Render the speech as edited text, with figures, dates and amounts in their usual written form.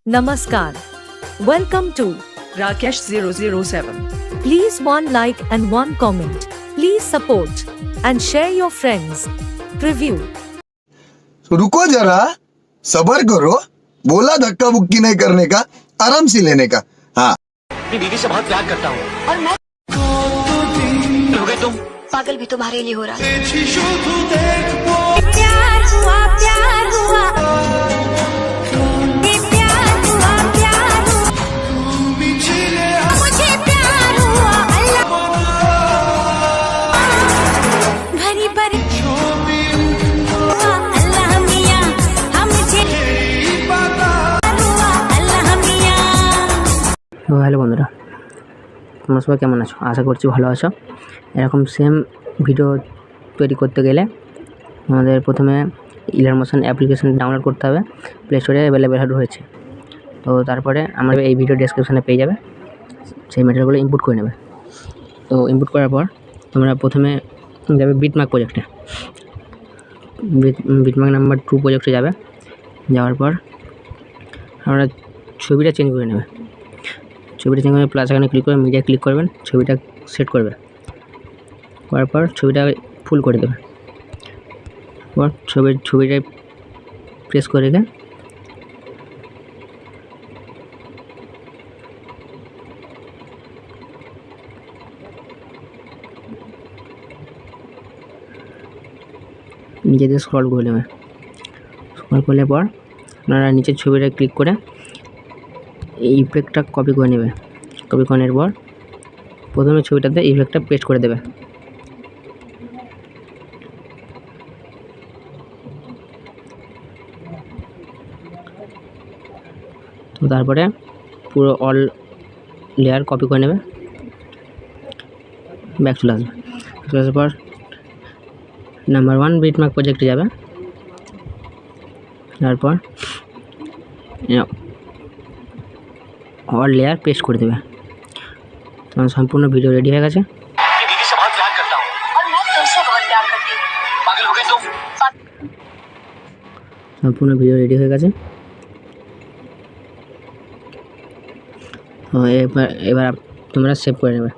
Namaskar. Welcome to Rakesh 007. Please one like and one comment. Please support and share your friends. Preview. रुको जरा, सबर करो। बोला धक्का बुक्की नहीं करने का, आराम से लेने का। हाँ, अपनी बीवी से बहुत प्यार करता हूँ और मैं हो गए तुम पागल भी तुम्हारे लिए हो रहा है। प्यार हुआ प्यार हुआ ये प्यार हुआ प्यार हुआ मुझे प्यार हुआ अल्लाह भरी भरी अल्लाह मियां हम मुझे हुआ अल्लाह मियां। তো হ্যালো বন্ধুরা, তোমরা সবাই কেমন আছো? আশা করছি ভালো আছো। এরকম সেম ভিডিও তৈরি করতে গেলে আমাদের প্রথমে ইলারমোশন অ্যাপ্লিকেশন ডাউনলোড করতে হবে। প্লে স্টোরে অ্যাভেলেবেল রয়েছে। তো তারপরে আমরা এই ভিডিও ডেসক্রিপশানে পেয়ে যাবে, সেই ম্যাটেরিয়ালগুলো ইনপুট করে নেবে। তো ইনপুট করার পর তোমরা প্রথমে যাবে বিটমার্ক প্রজেক্টে, বিটমার্ক নাম্বার 2 প্রজেক্টে যাবে। যাওয়ার পর আমরা ছবিটা চেঞ্জ করে নেবে। ছবিটা চেঞ্জ করে প্লাস এখানে ক্লিক করে মিডিয়া ক্লিক করবেন, ছবিটা সেট করবে। করার পর ছবিটা ফুল করে দেবে। পর ছবিটা প্রেস করে রেখে নিচে দিয়ে স্ক্রল করে নেবে। স্ক্রল করলে পর আপনারা নিচের ছবিটা ক্লিক করে এই ইফেক্টটা কপি করে নেবে। কপি করার পর প্রথমে ছবিটাতে ইফেক্টটা পেস্ট করে দেবে। তো তারপরে পুরো অল লেয়ার কপি করে নেবে, ব্যাক চলে আসবে। চলে আসার পর নাম্বার 1 বিটমার্ক প্রজেক্টে যাবে। তারপর অল লেয়ার পেস্ট করে দেবে। তোমার সম্পূর্ণ ভিডিও রেডি হয়ে গেছে। अपनी बीवी से बहुत प्यार करता हूँ और मैं तुमसे बहुत प्यार करती हूँ। पागल हो गए तुम সম্পূর্ণ ভিডিও রেডি হয়ে গেছে। তো এবার তোমরা সেভ করে নেবে।